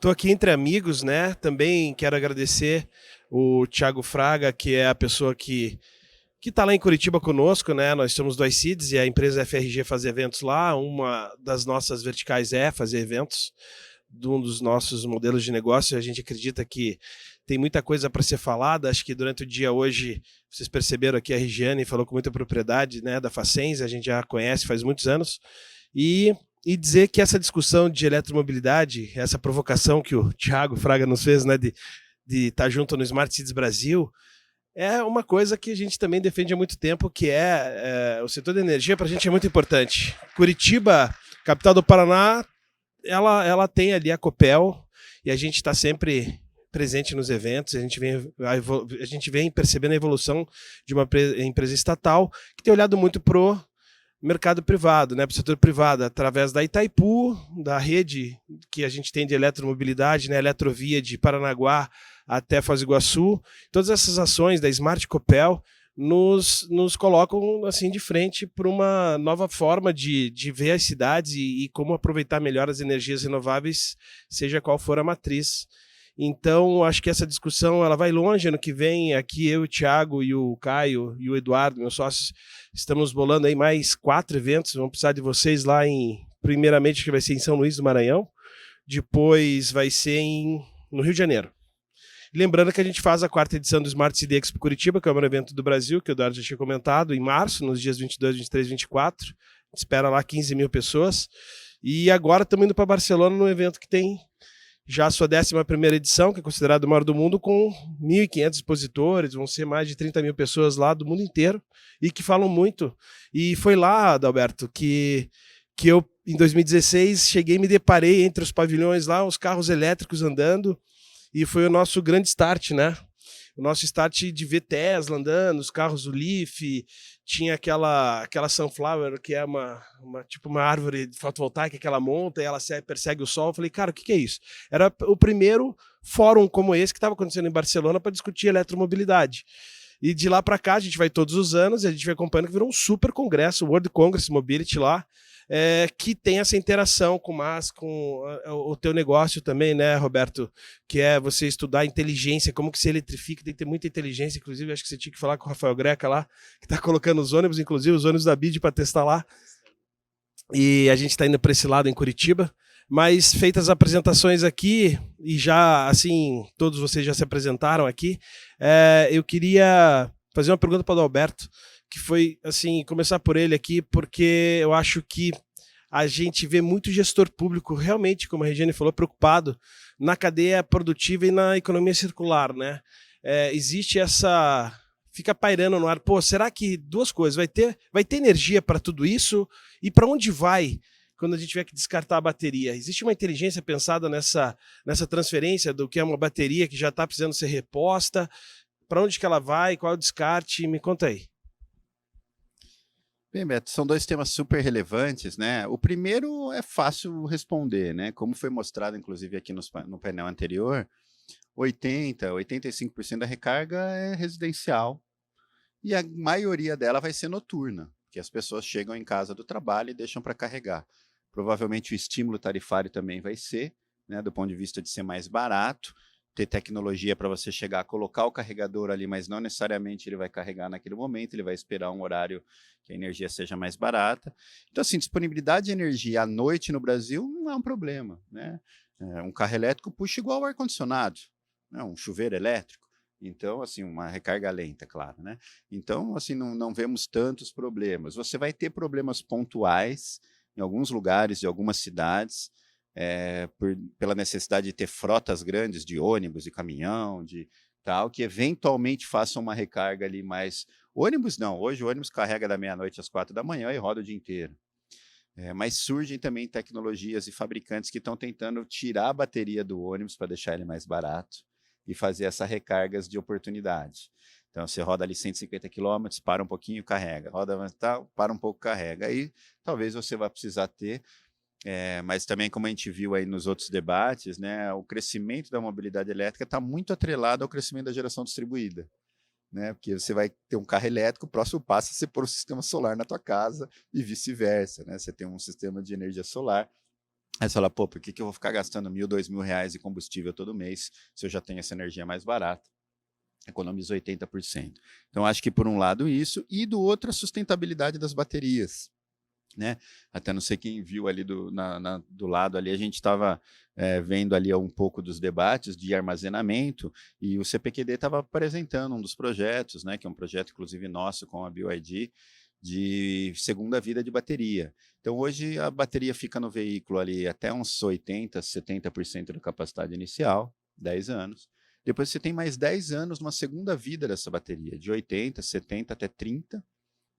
Estou aqui entre amigos, né? Também quero agradecer o Thiago Fraga, que é a pessoa que está lá em Curitiba conosco, né? Nós somos do iCities e a empresa FRG faz eventos lá. Uma das nossas verticais é fazer eventos de um dos nossos modelos de negócio. A gente acredita que tem muita coisa para ser falada. Acho que durante o dia hoje, vocês perceberam aqui a Regiane falou com muita propriedade, né, da Facens, a gente já conhece faz muitos anos. E dizer que essa discussão de eletromobilidade, essa provocação que o Thiago Fraga nos fez, né, de estar junto no Smart Cities Brasil, é uma coisa que a gente também defende há muito tempo, que é o setor da energia para a gente é muito importante. Curitiba, capital do Paraná, ela tem ali a Copel e a gente está sempre presente nos eventos, a gente vem percebendo a evolução de uma empresa estatal que tem olhado muito pro mercado privado, né, para o setor privado, através da Itaipu, da rede que a gente tem de eletromobilidade, né, Eletrovia de Paranaguá até Foz do Iguaçu. Todas essas ações da Smart Copel nos colocam assim de frente para uma nova forma de ver as cidades e como aproveitar melhor as energias renováveis, seja qual for a matriz. Então, acho que essa discussão ela vai longe. Ano que vem, aqui eu, o Thiago e o Caio e o Eduardo, meus sócios, estamos bolando aí mais 4 eventos. Vamos precisar de vocês lá primeiramente, que vai ser em São Luís do Maranhão, depois vai ser no Rio de Janeiro. Lembrando que a gente faz a 4ª edição do Smart City Expo Curitiba, que é o maior evento do Brasil, que o Eduardo já tinha comentado, em março, nos dias 22, 23 e 24. A gente espera lá 15 mil pessoas. E agora estamos indo para Barcelona, num evento que tem já a sua 11ª edição, que é considerado o maior do mundo, com 1.500 expositores, vão ser mais de 30 mil pessoas lá do mundo inteiro, e que falam muito. E foi lá, Adalberto, que eu, em 2016, cheguei e me deparei entre os pavilhões lá, os carros elétricos andando, e foi o nosso grande start, né? O nosso start de ver Tesla andando, os carros do Leaf, tinha aquela Sunflower, que é tipo uma árvore fotovoltaica que ela monta e ela persegue o sol. Eu falei, cara, o que é isso? Era o primeiro fórum como esse que estava acontecendo em Barcelona para discutir eletromobilidade. E de lá para cá, a gente vai todos os anos e a gente vai acompanhando que virou um super congresso, o World Congress Mobility lá, que tem essa interação com o teu negócio também, né, Roberto? Que é você estudar a inteligência, como que se eletrifica, tem que ter muita inteligência. Inclusive, acho que você tinha que falar com o Rafael Greca lá, que está colocando os ônibus, inclusive os ônibus da BID para testar lá. E a gente está indo para esse lado em Curitiba. Mas feitas as apresentações aqui, e já, assim, todos vocês já se apresentaram aqui, eu queria fazer uma pergunta para o Adalberto, que foi, assim, começar por ele aqui, porque eu acho que a gente vê muito gestor público realmente, como a Regiane falou, preocupado na cadeia produtiva e na economia circular, né? Existe essa... Fica pairando no ar, pô, será que duas coisas, vai ter energia para tudo isso? E para onde vai quando a gente tiver que descartar a bateria? Existe uma inteligência pensada nessa transferência do que é uma bateria que já está precisando ser reposta? Para onde que ela vai? Qual é o descarte? Me conta aí. Bem, Beto, são dois temas super relevantes, né? O primeiro é fácil responder, né? Como foi mostrado, inclusive, aqui no painel anterior, 85% da recarga é residencial e a maioria dela vai ser noturna, que as pessoas chegam em casa do trabalho e deixam para carregar. Provavelmente o estímulo tarifário também vai ser, né, do ponto de vista de ser mais barato, ter tecnologia para você chegar, colocar o carregador ali, mas não necessariamente ele vai carregar naquele momento, ele vai esperar um horário que a energia seja mais barata. Então, assim, disponibilidade de energia à noite no Brasil não é um problema, né? Um carro elétrico puxa igual o ar-condicionado, né? Um chuveiro elétrico. Então, assim, uma recarga lenta, claro, né? Então, assim, não vemos tantos problemas. Você vai ter problemas pontuais em alguns lugares de algumas cidades, pela necessidade de ter frotas grandes de ônibus e caminhão, de tal, que eventualmente façam uma recarga ali mais... Ônibus não, hoje o ônibus carrega da meia-noite às 4 da manhã e roda o dia inteiro. Mas surgem também tecnologias e fabricantes que estão tentando tirar a bateria do ônibus para deixar ele mais barato e fazer essas recargas de oportunidade. Então, você roda ali 150 km, para um pouquinho, carrega. Roda tal, para um pouco, carrega. Aí, talvez você vá precisar ter, mas também, como a gente viu aí nos outros debates, né, o crescimento da mobilidade elétrica está muito atrelado ao crescimento da geração distribuída. Né, porque você vai ter um carro elétrico, o próximo passo é você pôr um sistema solar na tua casa e vice-versa. Né? Você tem um sistema de energia solar. Aí você fala, pô, por que eu vou ficar gastando R$ 1.000, R$ 2.000 de combustível todo mês se eu já tenho essa energia mais barata? Economiza 80%. Então, acho que por um lado isso, e do outro a sustentabilidade das baterias. Né? Até não sei quem viu ali do lado ali, a gente estava vendo ali um pouco dos debates de armazenamento e o CPQD estava apresentando um dos projetos, né, que é um projeto inclusive nosso com a BYD, de segunda vida de bateria. Então hoje a bateria fica no veículo ali até uns 80%, 70% da capacidade inicial, 10 anos. Depois você tem mais 10 anos numa segunda vida dessa bateria, de 80%, 70% até 30%,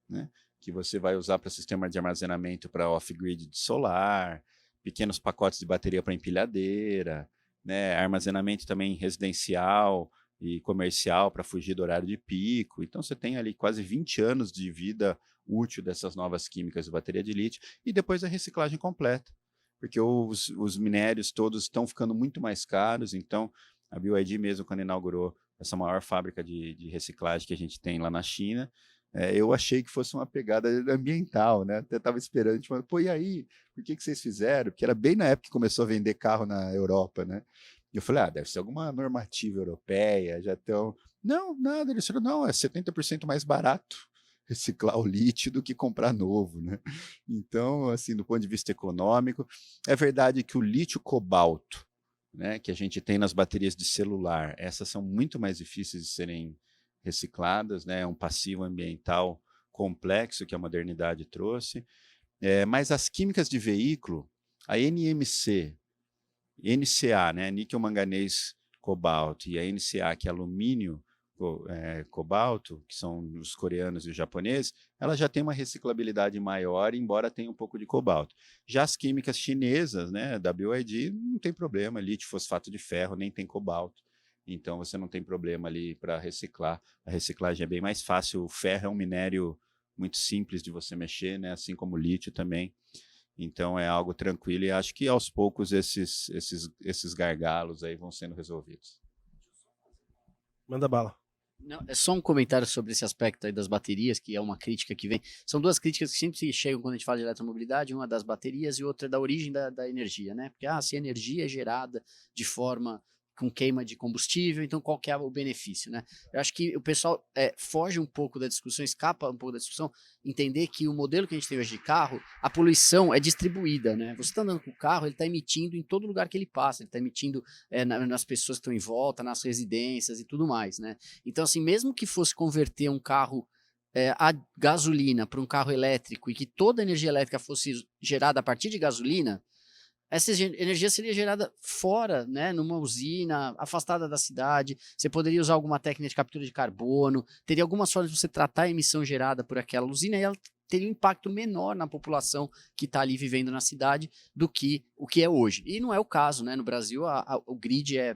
né? Que você vai usar para sistema de armazenamento para off-grid de solar, pequenos pacotes de bateria para empilhadeira, né? Armazenamento também residencial e comercial para fugir do horário de pico. Então você tem ali quase 20 anos de vida útil dessas novas químicas de bateria de lítio e depois a reciclagem completa, porque os minérios todos estão ficando muito mais caros, então a BYD mesmo, quando inaugurou essa maior fábrica de reciclagem que a gente tem lá na China, eu achei que fosse uma pegada ambiental, né? Até estava esperando, tipo, pô, e aí? Por que vocês fizeram? Porque era bem na época que começou a vender carro na Europa, né? E eu falei, deve ser alguma normativa europeia, já estão... Não, nada, eles falaram, não, é 70% mais barato reciclar o lítio do que comprar novo, né? Então, assim, do ponto de vista econômico, é verdade que o lítio cobalto, né, que a gente tem nas baterias de celular, essas são muito mais difíceis de serem recicladas, né? É um passivo ambiental complexo que a modernidade trouxe. Mas as químicas de veículo, a NMC, NCA, né? Níquel, manganês, cobalto, e a NCA, que é alumínio, cobalto, que são os coreanos e os japoneses, ela já tem uma reciclabilidade maior, embora tenha um pouco de cobalto. Já as químicas chinesas, né, da BYD, não tem problema, lítio, fosfato de ferro, nem tem cobalto. Então você não tem problema ali para reciclar. A reciclagem é bem mais fácil. O ferro é um minério muito simples de você mexer, né? Assim como o lítio também. Então é algo tranquilo e acho que aos poucos esses gargalos aí vão sendo resolvidos. Manda bala. Não, é só um comentário sobre esse aspecto aí das baterias, que é uma crítica que vem. São duas críticas que sempre chegam quando a gente fala de eletromobilidade, uma das baterias e outra da origem da energia, né? Porque se a energia é gerada de forma com queima de combustível, então qual que é o benefício, né? Eu acho que o pessoal foge um pouco da discussão, escapa um pouco da discussão, entender que o modelo que a gente tem hoje de carro, a poluição é distribuída, né? Você está andando com o carro, ele está emitindo em todo lugar que ele passa, ele está emitindo nas pessoas que estão em volta, nas residências e tudo mais, né? Então, assim, mesmo que fosse converter um carro a gasolina para um carro elétrico e que toda a energia elétrica fosse gerada a partir de gasolina, essa energia seria gerada fora, né, numa usina, afastada da cidade. Você poderia usar alguma técnica de captura de carbono, teria algumas formas de você tratar a emissão gerada por aquela usina e ela teria um impacto menor na população que está ali vivendo na cidade do que o que é hoje. E não é o caso, né? No Brasil, o grid é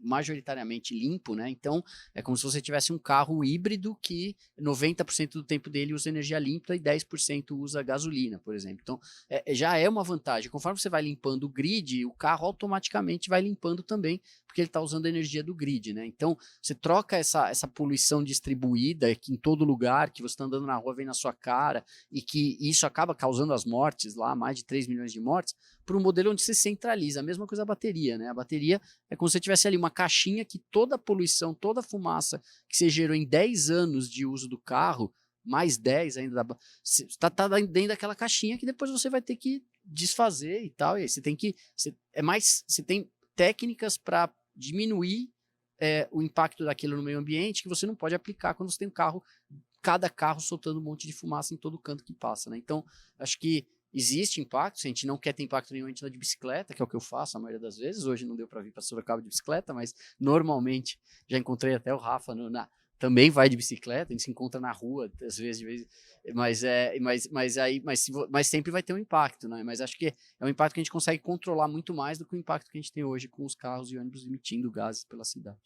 majoritariamente limpo, né? Então, é como se você tivesse um carro híbrido que 90% do tempo dele usa energia limpa e 10% usa gasolina, por exemplo. Então, já é uma vantagem. Conforme você vai limpando o grid, o carro automaticamente vai limpando também, porque ele está usando a energia do grid, né? Então, você troca essa poluição distribuída que em todo lugar, que você está andando na rua, vem na sua cara, e que isso acaba causando as mortes lá, mais de 3 milhões de mortes, para um modelo onde se centraliza. A mesma coisa a bateria, né? A bateria é como se você tivesse ali uma caixinha que toda a poluição, toda a fumaça que você gerou em 10 anos de uso do carro, mais 10 ainda, está dentro daquela caixinha que depois você vai ter que desfazer e tal. E aí você tem que... Você tem técnicas para diminuir o impacto daquilo no meio ambiente que você não pode aplicar quando você tem um carro, cada carro soltando um monte de fumaça em todo canto que passa, né? Então, acho que existe impacto. Se a gente não quer ter impacto nenhum, a gente anda de bicicleta, que é o que eu faço a maioria das vezes. Hoje não deu para vir para Sorocaba de bicicleta, mas normalmente já encontrei até o Rafa também vai de bicicleta, a gente se encontra na rua, às vezes, mas sempre vai ter um impacto, né? Mas acho que é um impacto que a gente consegue controlar muito mais do que o impacto que a gente tem hoje com os carros e ônibus emitindo gases pela cidade.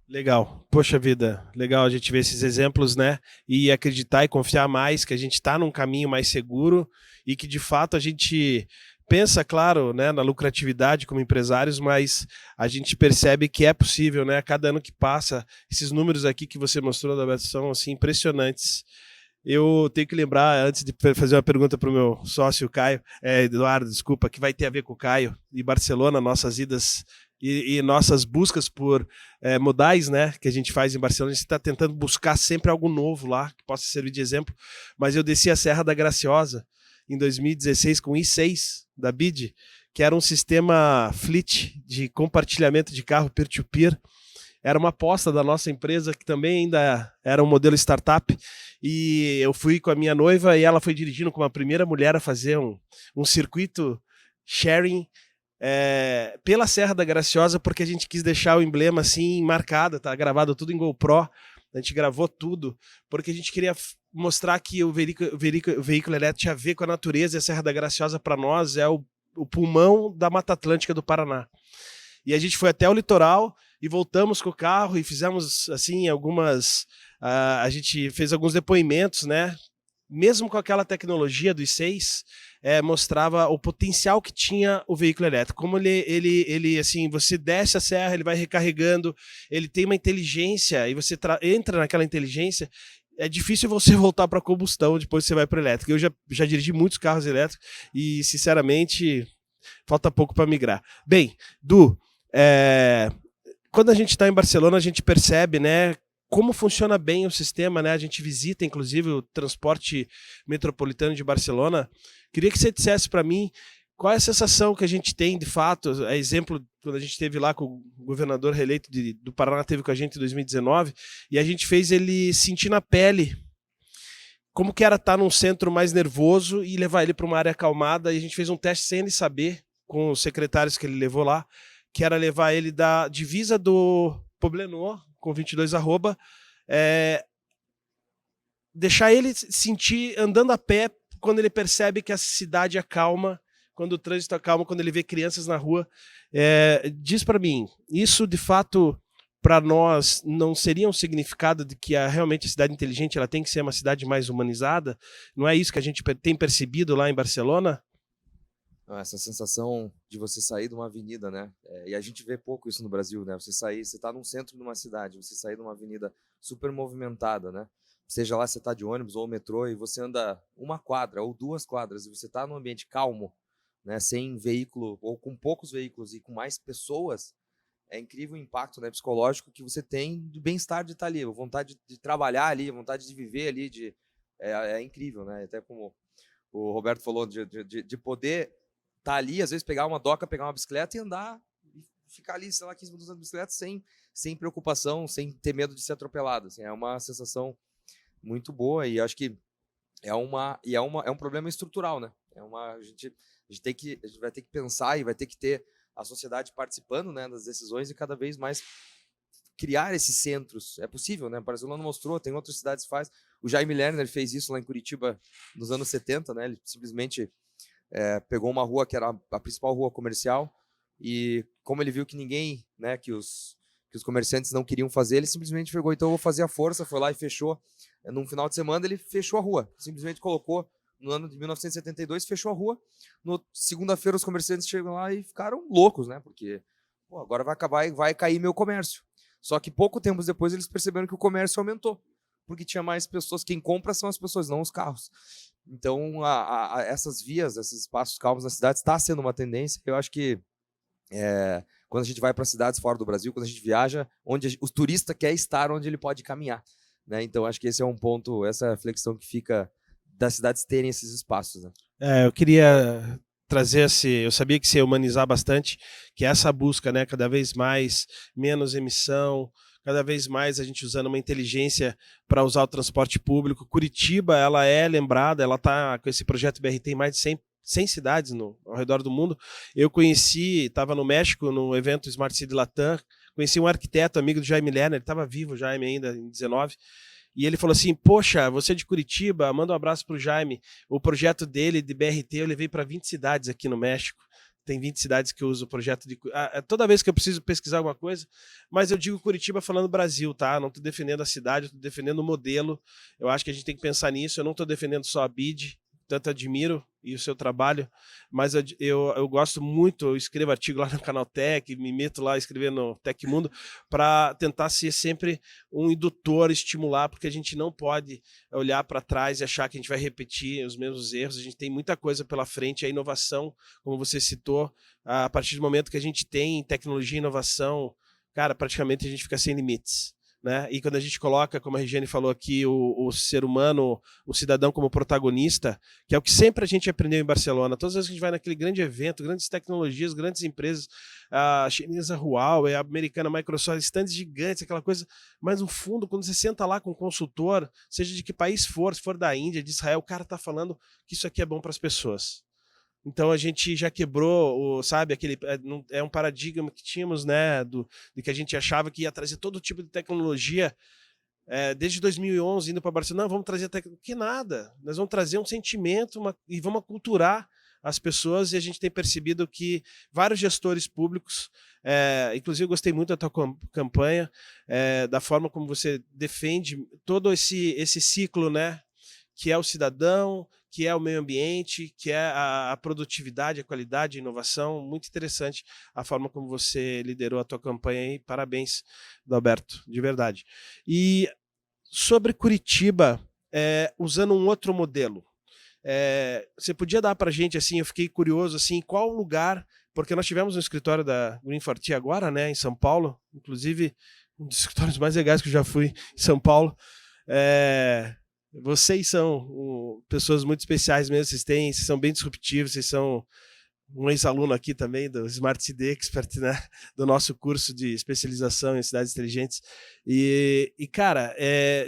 Legal, poxa vida, legal a gente ver esses exemplos, né? E acreditar e confiar mais que a gente está num caminho mais seguro e que de fato a gente pensa, claro, né, na lucratividade como empresários, mas a gente percebe que é possível, né? A cada ano que passa, esses números aqui que você mostrou da Beto são assim impressionantes. Eu tenho que lembrar, antes de fazer uma pergunta para o meu sócio, Caio, Eduardo, desculpa, que vai ter a ver com o Caio e Barcelona, nossas idas e nossas buscas por modais, né, que a gente faz em Barcelona. A gente está tentando buscar sempre algo novo lá, que possa servir de exemplo. Mas eu desci a Serra da Graciosa em 2016 com o i6 da BID, que era um sistema fleet de compartilhamento de carro peer-to-peer. Era uma aposta da nossa empresa, que também ainda era um modelo startup, e eu fui com a minha noiva e ela foi dirigindo como a primeira mulher a fazer um circuito sharing pela Serra da Graciosa, porque a gente quis deixar o emblema assim marcado, tá gravado tudo em GoPro, a gente gravou tudo, porque a gente queria mostrar que o veículo elétrico tinha a ver com a natureza, e a Serra da Graciosa para nós é o pulmão da Mata Atlântica do Paraná. E a gente foi até o litoral e voltamos com o carro e fizemos assim a gente fez alguns depoimentos, né? Mesmo com aquela tecnologia do i6, mostrava o potencial que tinha o veículo elétrico. Como ele assim, você desce a serra, ele vai recarregando, ele tem uma inteligência e você entra naquela inteligência. É difícil você voltar para a combustão depois que você vai para o elétrico. Eu já dirigi muitos carros elétricos e, sinceramente, falta pouco para migrar. Bem, Du, quando a gente está em Barcelona, a gente percebe, né, como funciona bem o sistema, né? A gente visita, inclusive, o transporte metropolitano de Barcelona. Queria que você dissesse para mim qual é a sensação que a gente tem, de fato. Exemplo, quando a gente esteve lá com o governador reeleito do Paraná, teve com a gente em 2019, e a gente fez ele sentir na pele como que era estar num centro mais nervoso e levar ele para uma área acalmada. E a gente fez um teste sem ele saber, com os secretários que ele levou lá, que era levar ele da divisa do Poblenou, com 22 arroba, deixar ele sentir andando a pé quando ele percebe que a cidade acalma, quando o trânsito acalma, quando ele vê crianças na rua. Diz para mim, isso de fato para nós não seria um significado de que realmente a cidade inteligente ela tem que ser uma cidade mais humanizada? Não é isso que a gente tem percebido lá em Barcelona? Essa sensação de você sair de uma avenida, né? E a gente vê pouco isso no Brasil, né? Você está num centro de uma cidade, você sair de uma avenida super movimentada, né? Seja lá se você está de ônibus ou metrô e você anda uma quadra ou 2 quadras e você está num ambiente calmo, né? Sem veículo ou com poucos veículos e com mais pessoas, é incrível o impacto, né, psicológico que você tem do bem-estar de estar ali, a vontade de trabalhar ali, a vontade de viver ali, é incrível, né? Até como o Roberto falou, de poder tá ali, às vezes pegar uma doca, pegar uma bicicleta e andar, e ficar ali, sei lá, 15 minutos na bicicleta sem preocupação, sem ter medo de ser atropelado. Assim, é uma sensação muito boa e acho que é um problema estrutural, né? A gente vai ter que pensar e vai ter que ter a sociedade participando, né, das decisões e cada vez mais criar esses centros. É possível, né? Barcelona mostrou, tem outras cidades que faz. O Jaime Lerner fez isso lá em Curitiba nos anos 70, né? Ele simplesmente pegou uma rua que era a principal rua comercial e como ele viu que ninguém, né, que os comerciantes não queriam fazer, ele simplesmente pegou, então eu vou fazer a força, foi lá e fechou. Num final de semana ele fechou a rua, simplesmente colocou, no ano de 1972, fechou a rua. No segunda-feira os comerciantes chegam lá e ficaram loucos, né, porque agora vai acabar e vai cair meu comércio. Só que pouco tempo depois eles perceberam que o comércio aumentou, porque tinha mais pessoas, quem compra são as pessoas, não os carros. Então, essas vias, esses espaços calmos nas cidades está sendo uma tendência. Eu acho que quando a gente vai para cidades fora do Brasil, quando a gente viaja, onde o turista quer estar onde ele pode caminhar, né? Então, acho que esse é um ponto, essa reflexão que fica das cidades terem esses espaços, né? Eu queria trazer eu sabia que você ia humanizar bastante, que é essa busca, né, cada vez mais, menos emissão, cada vez mais a gente usando uma inteligência para usar o transporte público. Curitiba, ela é lembrada, ela está com esse projeto BRT em mais de 100 cidades ao redor do mundo. Eu estava no México, no evento Smart City Latam, conheci um arquiteto, amigo do Jaime Lerner, ele estava vivo, o Jaime ainda, em 19, e ele falou assim, poxa, você é de Curitiba, manda um abraço para o Jaime, o projeto dele de BRT eu levei para 20 cidades aqui no México. Tem 20 cidades que eu uso o projeto de... toda vez que eu preciso pesquisar alguma coisa, mas eu digo Curitiba falando Brasil, tá? Não estou defendendo a cidade, estou defendendo o modelo. Eu acho que a gente tem que pensar nisso. Eu não estou defendendo só a BID, tanto admiro e o seu trabalho, mas eu gosto muito, eu escrevo artigo lá no Canal Tech, me meto lá a escrever no Tecmundo, para tentar ser sempre um indutor, estimular, porque a gente não pode olhar para trás e achar que a gente vai repetir os mesmos erros, a gente tem muita coisa pela frente, a inovação, como você citou, a partir do momento que a gente tem tecnologia e inovação, cara, praticamente a gente fica sem limites. Né? E quando a gente coloca, como a Regiane falou aqui, o ser humano, o cidadão como protagonista, que é o que sempre a gente aprendeu em Barcelona. Todas as vezes que a gente vai naquele grande evento, grandes tecnologias, grandes empresas, a chinesa Huawei, a americana Microsoft, estandes gigantes, aquela coisa, mas no fundo, quando você senta lá com um consultor, seja de que país for, se for da Índia, de Israel, o cara está falando que isso aqui é bom para as pessoas. Então a gente já quebrou, sabe, é um paradigma que tínhamos, né, de que a gente achava que ia trazer todo tipo de tecnologia, desde 2011 indo para Barcelona, não, vamos trazer tecnologia, que nada, nós vamos trazer um sentimento e vamos aculturar as pessoas, e a gente tem percebido que vários gestores públicos, inclusive eu gostei muito da tua campanha, da forma como você defende todo esse ciclo, né, que é o cidadão, que é o meio ambiente, que é a produtividade, a qualidade, a inovação. Muito interessante a forma como você liderou a tua campanha aí. Parabéns, Adalberto, de verdade. E sobre Curitiba, usando um outro modelo, você podia dar para a gente, assim, eu fiquei curioso, assim, qual lugar, porque nós tivemos um escritório da Green for Tea agora, né, em São Paulo, inclusive um dos escritórios mais legais que eu já fui em São Paulo. Vocês são pessoas muito especiais mesmo, vocês são bem disruptivos, vocês são um ex-aluno aqui também do Smart City Expert, né, do nosso curso de especialização em cidades inteligentes. E cara,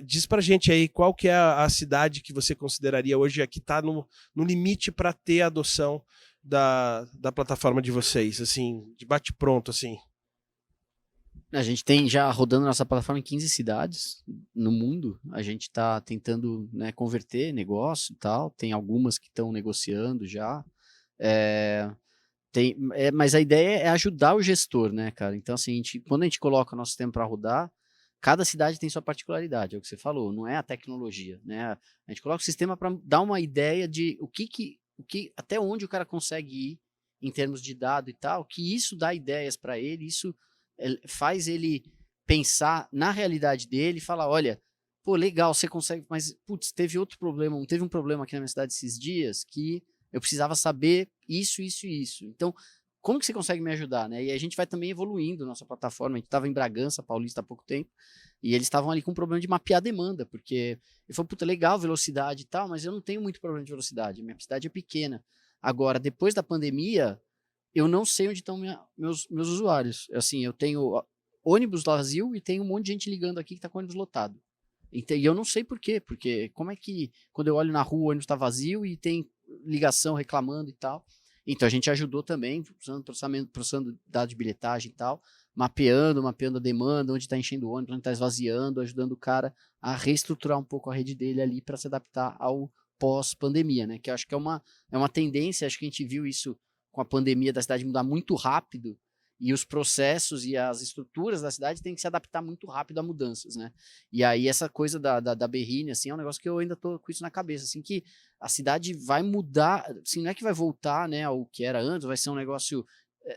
diz pra gente aí qual que é a cidade que você consideraria hoje que está no limite para ter a adoção da plataforma de vocês, assim, de bate-pronto, assim. A gente tem já rodando nossa plataforma em 15 cidades no mundo. A gente está tentando, né, converter negócio e tal. Tem algumas que estão negociando já. Mas a ideia é ajudar o gestor, né, cara? Então, assim, quando a gente coloca o nosso sistema para rodar, cada cidade tem sua particularidade, é o que você falou, não é a tecnologia, né? A gente coloca o sistema para dar uma ideia de até onde o cara consegue ir em termos de dado e tal, que isso dá ideias para ele, isso faz ele pensar na realidade dele e falar, olha, pô, legal, você consegue, mas, putz, teve um problema aqui na minha cidade esses dias que eu precisava saber isso, isso e isso. Então, como que você consegue me ajudar, né? E a gente vai também evoluindo nossa plataforma. A gente estava em Bragança, Paulista, há pouco tempo, e eles estavam ali com um problema de mapear a demanda, porque ele falou, puta, legal, velocidade e tal, mas eu não tenho muito problema de velocidade, minha cidade é pequena. Agora, depois da pandemia, eu não sei onde estão meus usuários. Assim, eu tenho ônibus vazio e tem um monte de gente ligando aqui que está com ônibus lotado. Então, e eu não sei por quê, porque como é que quando eu olho na rua o ônibus está vazio e tem ligação reclamando e tal. Então a gente ajudou também, processando dados de bilhetagem e tal, mapeando a demanda, onde está enchendo o ônibus, onde está esvaziando, ajudando o cara a reestruturar um pouco a rede dele ali para se adaptar ao pós-pandemia, né? Que eu acho que é uma tendência, acho que a gente viu isso com a pandemia da cidade mudar muito rápido, e os processos e as estruturas da cidade têm que se adaptar muito rápido a mudanças, né? E aí essa coisa da Berrine, assim, é um negócio que eu ainda tô com isso na cabeça, assim, que a cidade vai mudar, assim, não é que vai voltar, né, ao que era antes, vai ser um negócio...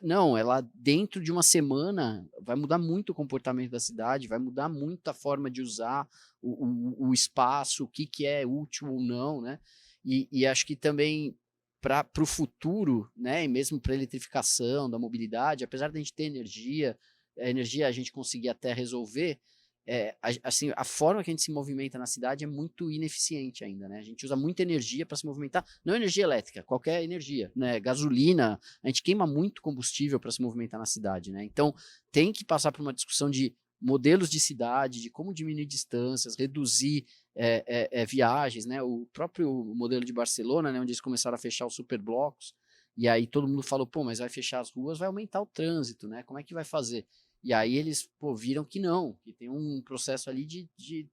Não, ela dentro de uma semana vai mudar muito o comportamento da cidade, vai mudar muito a forma de usar o espaço, o que é útil ou não, né? E acho que também para o futuro, né, e mesmo para a eletrificação da mobilidade, apesar de a gente ter energia, a energia a gente conseguir até resolver, assim, a forma que a gente se movimenta na cidade é muito ineficiente ainda, né? A gente usa muita energia para se movimentar, não energia elétrica, qualquer energia, né? Gasolina, a gente queima muito combustível para se movimentar na cidade, né? Então tem que passar por uma discussão de modelos de cidade, de como diminuir distâncias, reduzir viagens, né? O próprio modelo de Barcelona, né, onde eles começaram a fechar os superblocos, e aí todo mundo falou, pô, mas vai fechar as ruas, vai aumentar o trânsito, né? Como é que vai fazer? E aí eles, pô, viram que não, que tem um processo ali de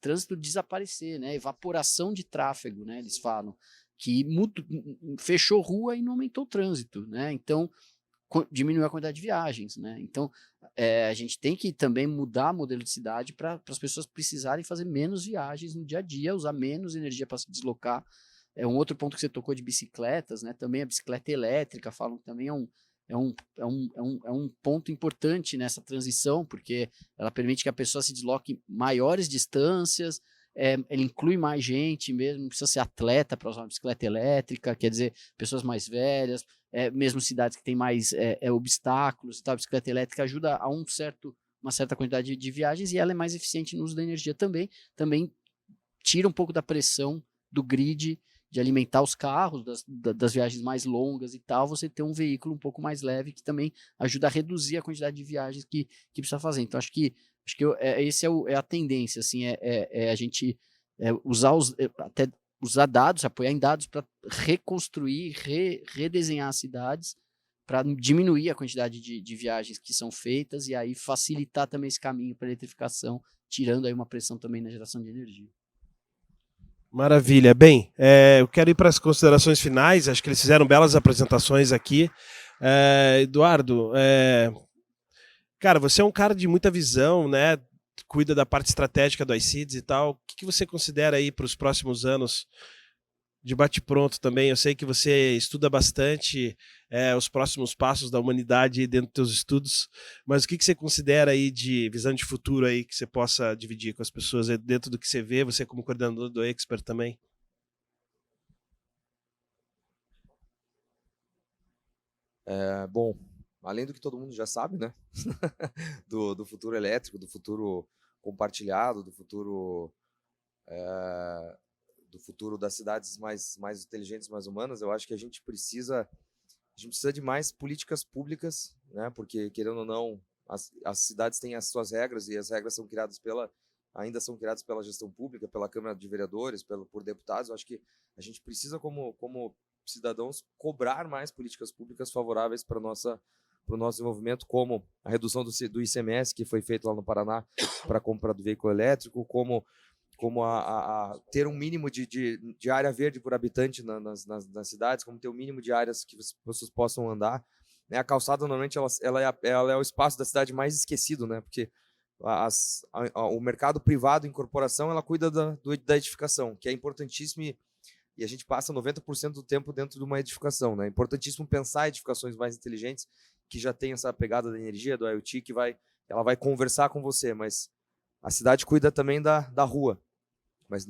trânsito desaparecer, né? Evaporação de tráfego, né? Eles falam que fechou rua e não aumentou o trânsito, né? Então diminuiu a quantidade de viagens, né? Então a gente tem que também mudar o modelo de cidade para as pessoas precisarem fazer menos viagens no dia a dia, usar menos energia para se deslocar. É um outro ponto que você tocou de bicicletas, né? Também a bicicleta elétrica, falam que também é um ponto importante nessa transição, porque ela permite que a pessoa se desloque maiores distâncias, ele inclui mais gente mesmo, não precisa ser atleta para usar uma bicicleta elétrica, quer dizer, pessoas mais velhas, mesmo cidades que têm mais obstáculos, e tal, a bicicleta elétrica ajuda a uma certa quantidade de viagens, e ela é mais eficiente no uso da energia também tira um pouco da pressão do grid de alimentar os carros, das viagens mais longas e tal, você ter um veículo um pouco mais leve que também ajuda a reduzir a quantidade de viagens que precisa fazer. Então, acho que esse é a tendência, assim, a gente até usar dados, apoiar em dados para reconstruir, redesenhar as cidades, para diminuir a quantidade de viagens que são feitas e aí facilitar também esse caminho para a eletrificação, tirando aí uma pressão também na geração de energia. Maravilha. Bem, eu quero ir para as considerações finais. Acho que eles fizeram belas apresentações aqui. Eduardo, cara, você é um cara de muita visão, né? Cuida da parte estratégica do iCities e tal. O que você considera aí para os próximos anos de bate-pronto também? Eu sei que você estuda bastante os próximos passos da humanidade dentro dos teus estudos, mas o que você considera aí de visão de futuro aí que você possa dividir com as pessoas dentro do que você vê, você como coordenador do Expert também? Bom, além do que todo mundo já sabe, né? do futuro elétrico, do futuro compartilhado, do futuro das cidades mais inteligentes, mais humanas, eu acho que a gente precisa de mais políticas públicas, né? Porque, querendo ou não, as cidades têm as suas regras e as regras ainda são criadas pela gestão pública, pela Câmara de Vereadores, por deputados. Eu acho que a gente precisa, como cidadãos, cobrar mais políticas públicas favoráveis para o nosso desenvolvimento, como a redução do ICMS, que foi feito lá no Paraná para a compra do veículo elétrico, como ter um mínimo de área verde por habitante nas cidades, como ter um mínimo de áreas que as pessoas possam andar. Né? A calçada, normalmente, ela é o espaço da cidade mais esquecido, né? Porque o mercado privado, incorporação, ela cuida da edificação, que é importantíssimo, e a gente passa 90% do tempo dentro de uma edificação. Né? É importantíssimo pensar em edificações mais inteligentes, que já tem essa pegada da energia, do IoT, ela vai conversar com você, mas a cidade cuida também da rua. Mas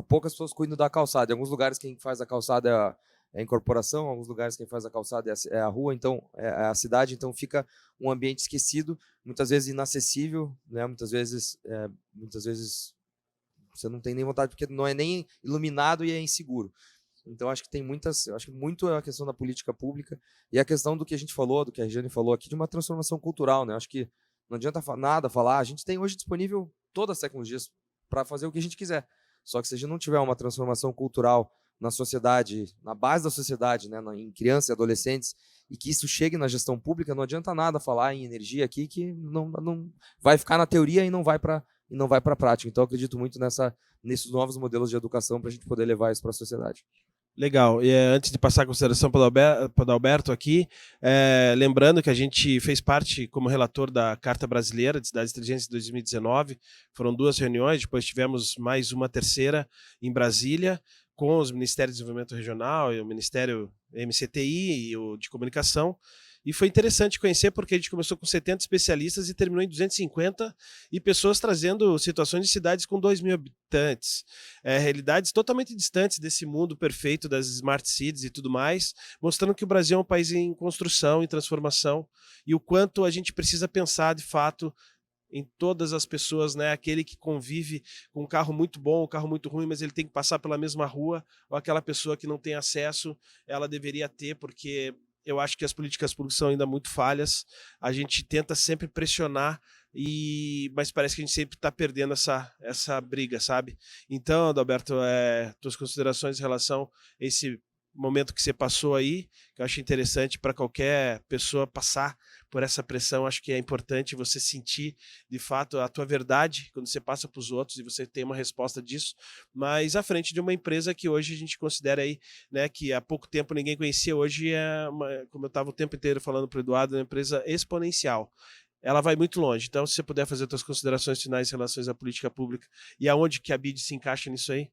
poucas pessoas cuidam da calçada. Em alguns lugares quem faz a calçada é a incorporação, em alguns lugares quem faz a calçada é a rua, então é a cidade, então fica um ambiente esquecido, muitas vezes inacessível, né? Muitas vezes você não tem nem vontade, porque não é nem iluminado e é inseguro. Então acho que muito é a questão da política pública e a questão do que a gente falou, do que a Regiane falou aqui, de uma transformação cultural, né? Acho que não adianta nada falar, a gente tem hoje disponível todas as tecnologias para fazer o que a gente quiser. Só que se a gente não tiver uma transformação cultural na sociedade, na base da sociedade, né, em crianças e adolescentes, e que isso chegue na gestão pública, não adianta nada falar em energia aqui que não vai ficar na teoria e não vai para a prática. Então, eu acredito muito nesses novos modelos de educação para a gente poder levar isso para a sociedade. Legal. E antes de passar a consideração para o Adalberto aqui, lembrando que a gente fez parte como relator da Carta Brasileira de Cidades Inteligentes de 2019. Foram 2 reuniões, depois tivemos mais uma terceira em Brasília, com os Ministérios de Desenvolvimento Regional e o Ministério MCTI e o de Comunicação. E foi interessante conhecer porque a gente começou com 70 especialistas e terminou em 250 e pessoas trazendo situações de cidades com 2.000 habitantes, realidades totalmente distantes desse mundo perfeito das smart cities e tudo mais, mostrando que o Brasil é um país em construção, em transformação e o quanto a gente precisa pensar de fato em todas as pessoas, né? Aquele que convive com um carro muito bom, um carro muito ruim, mas ele tem que passar pela mesma rua, ou aquela pessoa que não tem acesso, ela deveria ter, porque eu acho que as políticas públicas são ainda muito falhas. A gente tenta sempre pressionar, mas parece que a gente sempre está perdendo essa briga, sabe? Então, Adalberto, tuas considerações em relação a esse momento que você passou aí, que eu acho interessante para qualquer pessoa passar por essa pressão. Acho que é importante você sentir de fato a tua verdade quando você passa para os outros e você tem uma resposta disso, mas à frente de uma empresa que hoje a gente considera aí, né, que há pouco tempo ninguém conhecia, hoje como eu estava o tempo inteiro falando para o Eduardo, uma empresa exponencial. Ela vai muito longe. Então, se você puder fazer suas considerações finais em relação à política pública e aonde que a BID se encaixa nisso aí.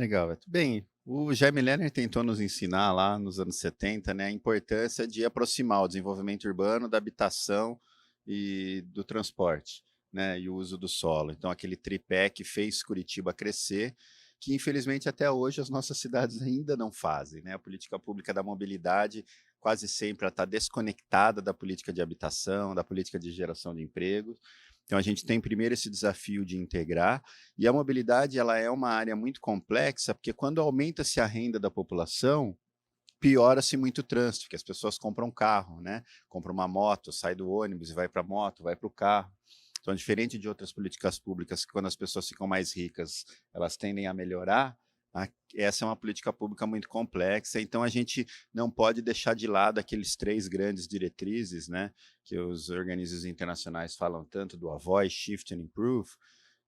Legal, Beto. Bem, o Jaime Lerner tentou nos ensinar lá nos anos 70, né, a importância de aproximar o desenvolvimento urbano da habitação e do transporte, né, e o uso do solo. Então, aquele tripé que fez Curitiba crescer, que infelizmente até hoje as nossas cidades ainda não fazem, né? A política pública da mobilidade quase sempre está desconectada da política de habitação, da política de geração de empregos. Então, a gente tem primeiro esse desafio de integrar, e a mobilidade ela é uma área muito complexa, porque quando aumenta-se a renda da população, piora-se muito o trânsito, porque as pessoas compram um carro, né? Compram uma moto, sai do ônibus e vai para a moto, vai para o carro. Então, diferente de outras políticas públicas, que quando as pessoas ficam mais ricas, elas tendem a melhorar, essa é uma política pública muito complexa, então a gente não pode deixar de lado aqueles 3 grandes diretrizes, né, que os organismos internacionais falam tanto do Avoid, Shift and Improve,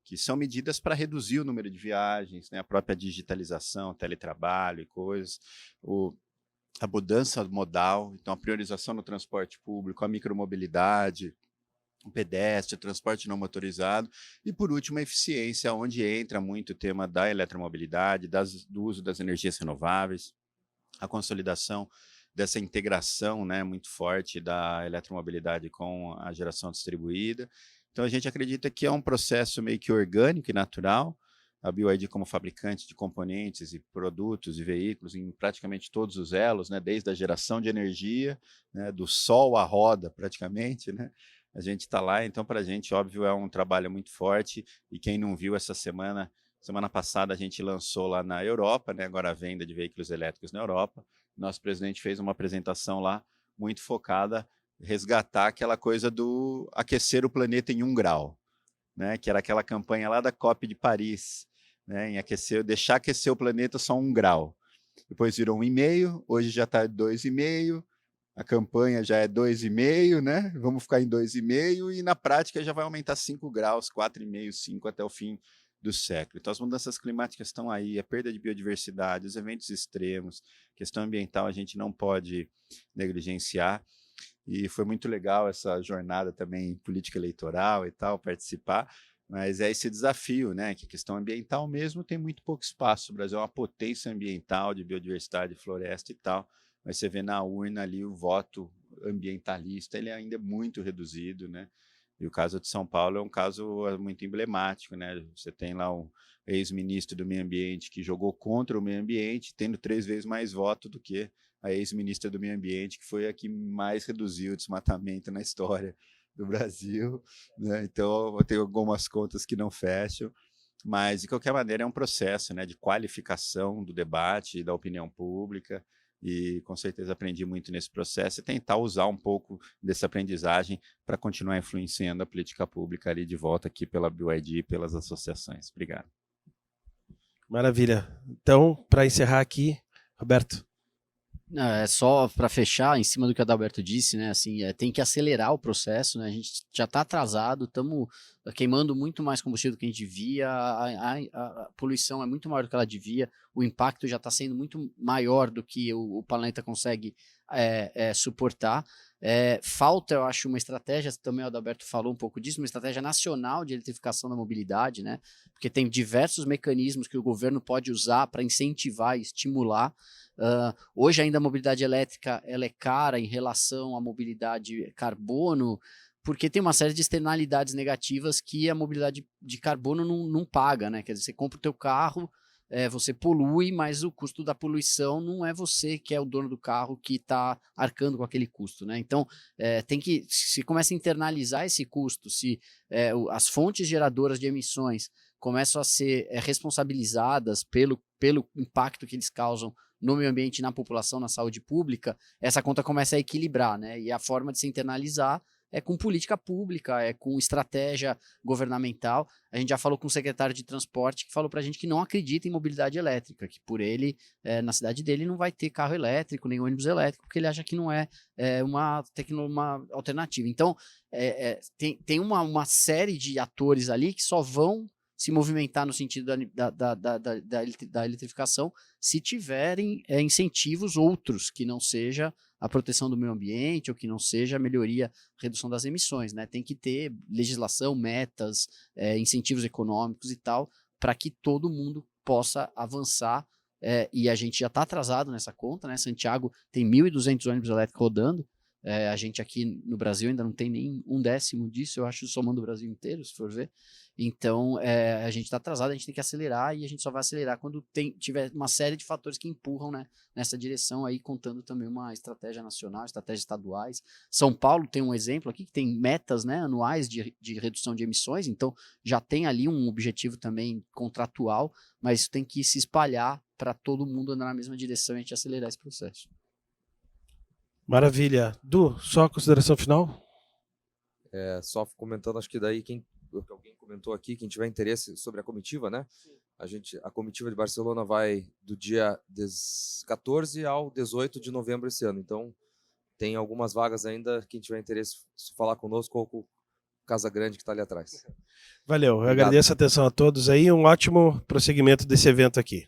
que são medidas para reduzir o número de viagens, né, a própria digitalização, teletrabalho e coisas, a mudança modal, então a priorização no transporte público, a micromobilidade, o pedestre, o transporte não motorizado, e por último a eficiência, onde entra muito o tema da eletromobilidade, do uso das energias renováveis, a consolidação dessa integração, né, muito forte da eletromobilidade com a geração distribuída. Então a gente acredita que é um processo meio que orgânico e natural. A BYD como fabricante de componentes e produtos e veículos em praticamente todos os elos, né, desde a geração de energia, né, do sol à roda praticamente, né, a gente está lá. Então para a gente, óbvio, é um trabalho muito forte, e quem não viu essa semana passada a gente lançou lá na Europa, né, agora a venda de veículos elétricos na Europa. Nosso presidente fez uma apresentação lá muito focada em resgatar aquela coisa do aquecer o planeta em 1 grau, né, que era aquela campanha lá da COP de Paris, né, em deixar aquecer o planeta só 1 grau. Depois virou 1,5, hoje já está 2,5, a campanha já é 2,5, né? Vamos ficar em 2,5, e na prática já vai aumentar 5 graus, 4,5, 5 até o fim do século. Então as mudanças climáticas estão aí, a perda de biodiversidade, os eventos extremos, questão ambiental a gente não pode negligenciar. E foi muito legal essa jornada também em política eleitoral e tal, participar, mas é esse desafio, né, que a questão ambiental mesmo tem muito pouco espaço. O Brasil é uma potência ambiental de biodiversidade, floresta e tal, mas você vê na urna ali o voto ambientalista, ele ainda é muito reduzido, né? E o caso de São Paulo é um caso muito emblemático, né? Você tem lá um ex-ministro do meio ambiente que jogou contra o meio ambiente, tendo 3 vezes mais voto do que a ex-ministra do meio ambiente, que foi a que mais reduziu o desmatamento na história do Brasil, né? Então, eu tenho algumas contas que não fecham, mas, de qualquer maneira, é um processo, né, de qualificação do debate e da opinião pública, e com certeza aprendi muito nesse processo, e tentar usar um pouco dessa aprendizagem para continuar influenciando a política pública ali de volta aqui pela BYD e pelas associações. Obrigado. Maravilha. Então, para encerrar aqui, Roberto. É só para fechar, em cima do que o Adalberto disse, né? Assim, tem que acelerar o processo, né? A gente já está atrasado, estamos queimando muito mais combustível do que a gente devia, a poluição é muito maior do que ela devia, o impacto já está sendo muito maior do que o planeta consegue suportar. Falta, eu acho, uma estratégia, também o Adalberto falou um pouco disso, uma estratégia nacional de eletrificação da mobilidade, né? Porque tem diversos mecanismos que o governo pode usar para incentivar e estimular. Hoje ainda a mobilidade elétrica ela é cara em relação à mobilidade carbono, porque tem uma série de externalidades negativas que a mobilidade de carbono não paga, né? Quer dizer, você compra o teu carro, você polui, mas o custo da poluição não é você que é o dono do carro que está arcando com aquele custo, né? Então, se começa a internalizar esse custo, se as fontes geradoras de emissões começam a ser responsabilizadas pelo impacto que eles causam no meio ambiente, na população, na saúde pública, essa conta começa a equilibrar, né? E a forma de se internalizar é com política pública, é com estratégia governamental. A gente já falou com o secretário de transporte, que falou para a gente que não acredita em mobilidade elétrica, que por ele, na cidade dele, não vai ter carro elétrico, nem ônibus elétrico, porque ele acha que não é uma alternativa. Então, tem uma série de atores ali que só vão se movimentar no sentido da eletrificação se tiverem incentivos outros, que não seja a proteção do meio ambiente ou que não seja a melhoria, redução das emissões, né? Tem que ter legislação, metas, incentivos econômicos e tal, para que todo mundo possa avançar. E a gente já está atrasado nessa conta, né? Santiago tem 1.200 ônibus elétricos rodando. A gente aqui no Brasil ainda não tem nem 1/10 disso, eu acho, somando o Brasil inteiro, se for ver. Então, a gente está atrasado, a gente tem que acelerar, e a gente só vai acelerar quando tiver uma série de fatores que empurram, né, nessa direção, aí contando também uma estratégia nacional, estratégias estaduais. São Paulo tem um exemplo aqui, que tem metas, né, anuais de redução de emissões, então já tem ali um objetivo também contratual, mas isso tem que se espalhar para todo mundo andar na mesma direção e a gente acelerar esse processo. Maravilha. Du, só a consideração final? Só comentando, acho que daí alguém comentou aqui, quem tiver interesse sobre a comitiva, né? A comitiva de Barcelona vai do dia 14 ao 18 de novembro esse ano. Então, tem algumas vagas ainda. Quem tiver interesse, falar conosco ou com o Casa Grande que está ali atrás. Valeu. Eu Obrigado. agradeço a atenção a todos aí. Um ótimo prosseguimento desse evento aqui.